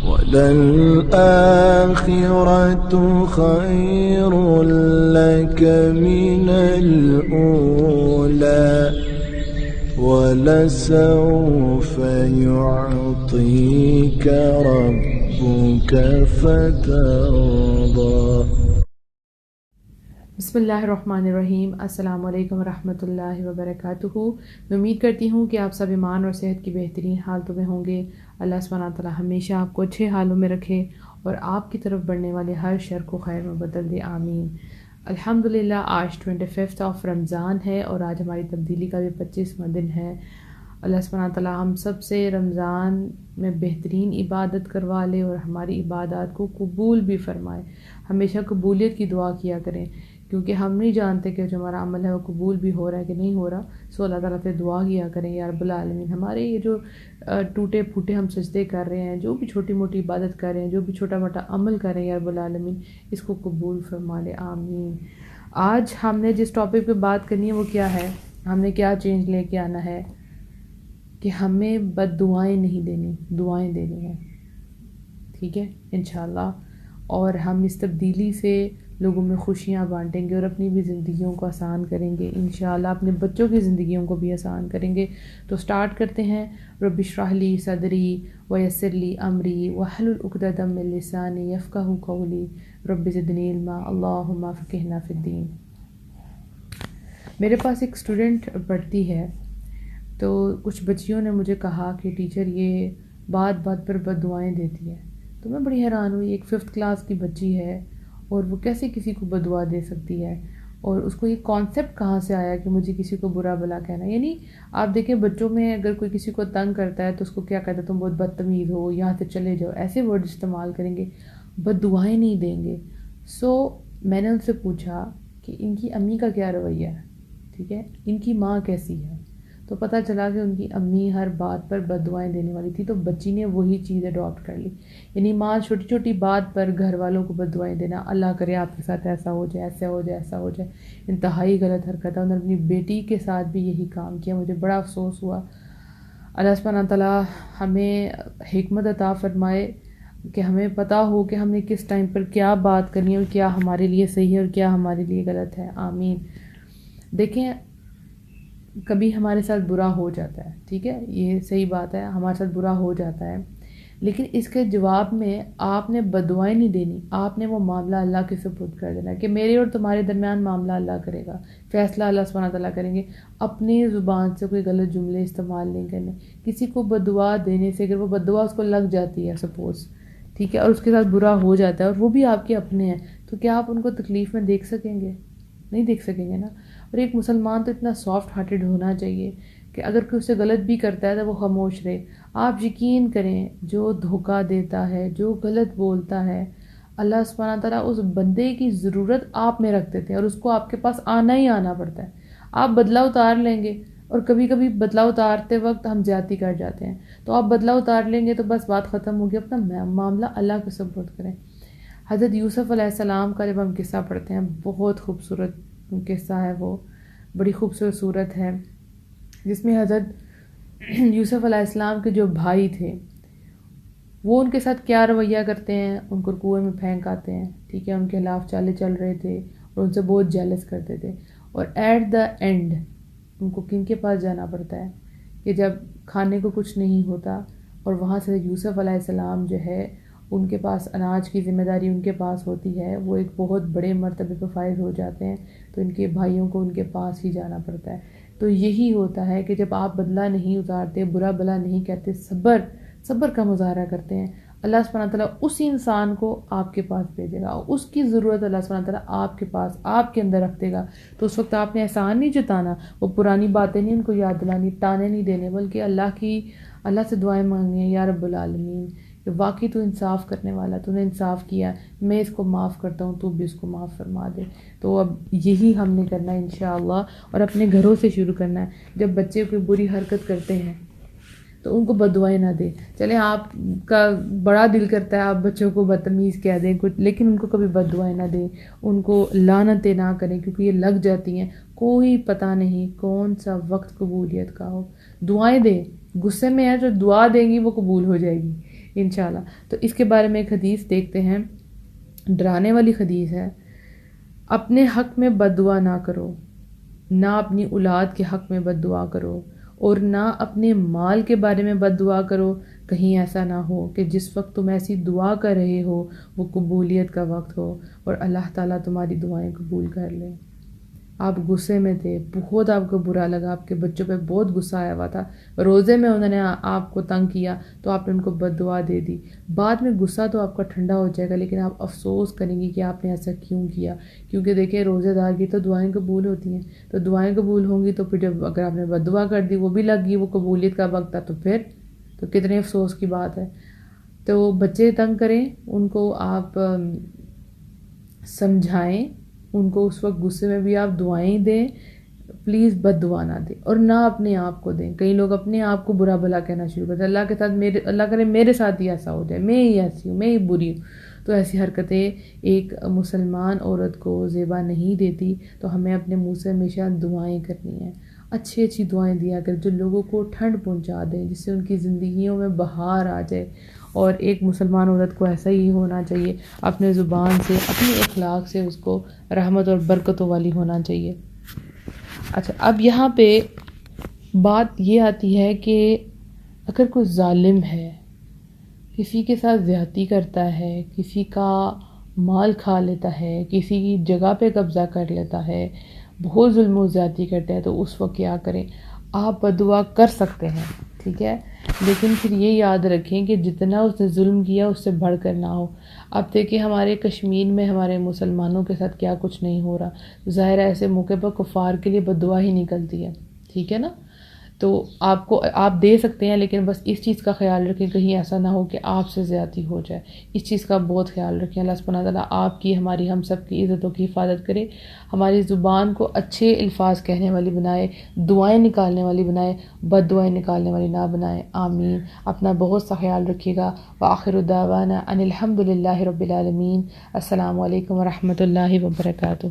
وَلَلْآخِرَةُ خَيْرٌ لَكَ مِنَ الْأُولَى وَلَسَوْفَ يُعْطِيكَ رَبُّكَ فَتَرْضَى۔ بسم اللہ الرحمن الرحیم۔ السلام علیکم ورحمۃ اللہ وبرکاتہ۔ میں امید کرتی ہوں کہ آپ سب ایمان اور صحت کی بہترین حالتوں میں ہوں گے۔ اللہ سبحانہ تعالیٰ ہمیشہ آپ کو اچھے حالوں میں رکھے اور آپ کی طرف بڑھنے والے ہر شر کو خیر میں بدل دے، آمین۔ الحمدللہ آج 25 رمضان ہے اور آج ہماری تبدیلی کا بھی 25واں دن ہے۔ اللہ سبحانہ تعالیٰ ہم سب سے رمضان میں بہترین عبادت کروا لے اور ہماری عبادات کو قبول بھی فرمائے۔ ہمیشہ قبولیت کی دعا کیا کریں، کیونکہ ہم نہیں جانتے کہ جو ہمارا عمل ہے وہ قبول بھی ہو رہا ہے کہ نہیں ہو رہا۔ سو اللہ تعالیٰ سے دعا کیا کریں، یا رب العالمین ہمارے یہ جو ٹوٹے پھوٹے ہم سجدے کر رہے ہیں، جو بھی چھوٹی موٹی عبادت کر رہے ہیں، جو بھی چھوٹا موٹا عمل کر رہے ہیں، یا رب العالمین اس کو قبول فرما لے، آمین۔ آج ہم نے جس ٹاپک پہ بات کرنی ہے وہ کیا ہے، ہم نے کیا چینج لے کے آنا ہے کہ ہمیں بد دعائیں نہیں دینی، دعائیں دینی ہیں، ٹھیک ہے انشاءاللہ۔ اور ہم اس تبدیلی سے لوگوں میں خوشیاں بانٹیں گے اور اپنی بھی زندگیوں کو آسان کریں گے انشاءاللہ، اپنے بچوں کی زندگیوں کو بھی آسان کریں گے۔ تو سٹارٹ کرتے ہیں۔ رب اشرح لی صدری ویسر لی امری واحلل عقدۃ من لسانی یفقہوا قولی رب زدنی علما اللہم فقہنا فی الدین۔ میرے پاس ایک اسٹوڈنٹ پڑھتی ہے، تو کچھ بچیوں نے مجھے کہا کہ ٹیچر یہ بات بات پر بد دعائیں دیتی ہے۔ تو میں بڑی حیران ہوئی، ایک 5th کلاس کی بچی ہے اور وہ کیسے کسی کو بد دعا دے سکتی ہے، اور اس کو یہ کانسیپٹ کہاں سے آیا کہ مجھے کسی کو برا بھلا کہنا۔ یعنی آپ دیکھیں بچوں میں اگر کوئی کسی کو تنگ کرتا ہے تو اس کو کیا کہتا ہے، تم بہت بدتمیز ہو، یہاں سے چلے جاؤ، ایسے ورڈ استعمال کریں گے، بد دعائیں نہیں دیں گے۔ سو میں نے ان سے پوچھا کہ ان کی امی کا کیا رویہ ہے، ٹھیک ہے، ان کی ماں کیسی ہے۔ تو پتہ چلا کہ ان کی امی ہر بات پر بد دعائیں دینے والی تھی، تو بچی نے وہی چیز اڈاپٹ کر لی۔ یعنی ماں چھوٹی چھوٹی بات پر گھر والوں کو بد دعائیں دینا، اللہ کرے آپ کے ساتھ ایسا ہو جائے، ایسا ہو جائے، ایسا ہو جائے، انتہائی غلط حرکت ہے۔ انہوں نے اپنی بیٹی کے ساتھ بھی یہی کام کیا، مجھے بڑا افسوس ہوا۔ اللہ سبحانہ تعالیٰ ہمیں حکمت عطا فرمائے کہ ہمیں پتہ ہو کہ ہم نے کس ٹائم پر کیا بات کرنی ہے اور کیا ہمارے لیے صحیح ہے اور کیا ہمارے لیے غلط ہے، آمین۔ دیکھیں کبھی ہمارے ساتھ برا ہو جاتا ہے، ٹھیک ہے، یہ صحیح بات ہے، ہمارے ساتھ برا ہو جاتا ہے، لیکن اس کے جواب میں آپ نے بد دعائیں نہیں دینی، آپ نے وہ معاملہ اللہ کے سپرد کر دینا کہ میرے اور تمہارے درمیان معاملہ اللہ کرے گا، فیصلہ اللہ سبحانہ تعالیٰ کریں گے۔ اپنی زبان سے کوئی غلط جملے استعمال نہیں کرنے۔ کسی کو بد دعا دینے سے اگر وہ بد دعا اس کو لگ جاتی ہے سپوز، ٹھیک ہے، اور اس کے ساتھ برا ہو جاتا ہے اور وہ بھی آپ کے اپنے ہیں، تو کیا آپ ان کو تکلیف میں دیکھ سکیں گے؟ نہیں دیکھ سکیں گے نا۔ اور ایک مسلمان تو اتنا سافٹ ہارٹڈ ہونا چاہیے کہ اگر کوئی اسے غلط بھی کرتا ہے تو وہ خاموش رہے۔ آپ یقین کریں جو دھوکہ دیتا ہے، جو غلط بولتا ہے، اللہ سبحانہ تعالیٰ اس بندے کی ضرورت آپ میں رکھ دیتے ہیں اور اس کو آپ کے پاس آنا ہی آنا پڑتا ہے۔ آپ بدلہ اتار لیں گے، اور کبھی کبھی بدلہ اتارتے وقت ہم زیادتی کر جاتے ہیں، تو آپ بدلہ اتار لیں گے تو بس بات ختم ہوگی۔ اپنا معاملہ اللہ کے سپرد کریں۔ حضرت یوسف علیہ السلام کا جب ہم قصہ پڑھتے ہیں، بہت خوبصورت قصہ ہے، وہ بڑی خوبصورت صورت ہے جس میں حضرت یوسف علیہ السلام کے جو بھائی تھے وہ ان کے ساتھ کیا رویہ کرتے ہیں، ان کو کنویں میں پھینک آتے ہیں، ٹھیک ہے، ان کے خلاف چالیں چل رہے تھے اور ان سے بہت جیلس کرتے تھے، اور ایٹ دا اینڈ ان کو کن کے پاس جانا پڑتا ہے کہ جب کھانے کو کچھ نہیں ہوتا اور وہاں سے یوسف علیہ السلام جو ہے ان کے پاس اناج کی ذمہ داری ان کے پاس ہوتی ہے، وہ ایک بہت بڑے مرتبے پہ فائز ہو جاتے ہیں، تو ان کے بھائیوں کو ان کے پاس ہی جانا پڑتا ہے۔ تو یہی ہوتا ہے کہ جب آپ بدلہ نہیں اتارتے، برا بلا نہیں کہتے، صبر کا مظاہرہ کرتے ہیں، اللہ سبحانہ تعالیٰ اسی انسان کو آپ کے پاس بھیجے گا، اس کی ضرورت اللہ سبحانہ تعالیٰ آپ کے پاس، آپ کے اندر رکھ دے گا۔ تو اس وقت آپ نے احسان نہیں جتانا، وہ پرانی باتیں نہیں ان کو یاد دلانی، تانے نہیں دینے، بلکہ اللہ سے دعائیں مانگنی ہیں، یا رب العالمین کہ واقعی تو انصاف کرنے والا، تو نے انصاف کیا، میں اس کو معاف کرتا ہوں، تو بھی اس کو معاف فرما دے۔ تو اب یہی ہم نے کرنا ہے انشاءاللہ، اور اپنے گھروں سے شروع کرنا ہے۔ جب بچے کوئی بری حرکت کرتے ہیں تو ان کو بد دعائیں نہ دیں۔ چلیں آپ کا بڑا دل کرتا ہے آپ بچوں کو بدتمیز کہہ دیں کچھ، لیکن ان کو کبھی بد دعائیں نہ دیں، ان کو لعنتیں نہ کریں، کیونکہ یہ لگ جاتی ہیں، کوئی پتہ نہیں کون سا وقت قبولیت کا ہو۔ دعائیں دیں، غصے میں ہے جو دعا دیں گی وہ قبول ہو جائے گی، انشاءاللہ۔ تو اس کے بارے میں ایک حدیث دیکھتے ہیں، ڈرانے والی حدیث ہے، اپنے حق میں بد دعا نہ کرو، نہ اپنی اولاد کے حق میں بد دعا کرو، اور نہ اپنے مال کے بارے میں بد دعا کرو، کہیں ایسا نہ ہو کہ جس وقت تم ایسی دعا کر رہے ہو وہ قبولیت کا وقت ہو اور اللہ تعالیٰ تمہاری دعائیں قبول کر لے۔ آپ غصے میں تھے، بہت آپ کو برا لگا، آپ کے بچوں پہ بہت غصہ آیا ہوا تھا، روزے میں انہوں نے آپ کو تنگ کیا تو آپ نے ان کو بد دعا دے دی، بعد میں غصہ تو آپ کا ٹھنڈا ہو جائے گا لیکن آپ افسوس کریں گی کہ آپ نے ایسا کیوں کیا، کیونکہ دیکھیں روزے دار کی تو دعائیں قبول ہوتی ہیں، تو دعائیں قبول ہوں گی تو پھر جب اگر آپ نے بد دعا کر دی وہ بھی لگ گئی، وہ قبولیت کا وقت تھا، تو پھر تو کتنے افسوس کی بات ہے۔ تو بچے تنگ کریں ان کو آپ سمجھائیں، ان کو اس وقت غصے میں بھی آپ دعائیں دیں، پلیز بد دعا نہ دیں، اور نہ اپنے آپ کو دیں۔ کئی لوگ اپنے آپ کو برا بھلا کہنا شروع کرتے ہیں، اللہ کے ساتھ اللہ کرے میرے ساتھ ہی ایسا ہو جائے، میں ہی ایسی ہوں، میں ہی بری ہوں۔ تو ایسی حرکتیں ایک مسلمان عورت کو زیبا نہیں دیتی، تو ہمیں اپنے منہ سے ہمیشہ دعائیں کرنی ہیں، اچھی دعائیں دیا کر جو لوگوں کو ٹھنڈ پہنچا دیں، جس سے ان کی زندگیوں میں بہار آ جائے۔ اور ایک مسلمان عورت کو ایسا ہی ہونا چاہیے، اپنے زبان سے، اپنی اخلاق سے اس کو رحمت اور برکتوں والی ہونا چاہیے۔ اچھا، اب یہاں پہ بات یہ آتی ہے کہ اگر کوئی ظالم ہے، کسی کے ساتھ زیادتی کرتا ہے، کسی کا مال کھا لیتا ہے، کسی کی جگہ پہ قبضہ کر لیتا ہے، بہت ظلم و زیادتی کرتا ہے، تو اس وقت کیا کریں؟ آپ بد دعا کر سکتے ہیں، ٹھیک ہے، لیکن پھر یہ یاد رکھیں کہ جتنا اس نے ظلم کیا اس سے بڑھ کر نہ ہو۔ اب دیکھیں ہمارے کشمیر میں ہمارے مسلمانوں کے ساتھ کیا کچھ نہیں ہو رہا، ظاہر ہے ایسے موقع پر کفار کے لیے بد دعا ہی نکلتی ہے، ٹھیک ہے نا؟ تو آپ دے سکتے ہیں، لیکن بس اس چیز کا خیال رکھیں کہیں ایسا نہ ہو کہ آپ سے زیادتی ہو جائے، اس چیز کا بہت خیال رکھیں۔ اللہ سبحانہ تعالیٰ آپ کی، ہماری، ہم سب کی عزتوں کی حفاظت کرے، ہماری زبان کو اچھے الفاظ کہنے والی بنائے، دعائیں نکالنے والی بنائے، بد دعائیں نکالنے والی نہ بنائے، آمین۔ اپنا بہت سا خیال رکھیے گا۔ وآخر دعوانا ان الحمد للہ رب العالمین۔ السلام علیکم ورحمۃ اللہ وبرکاتہ۔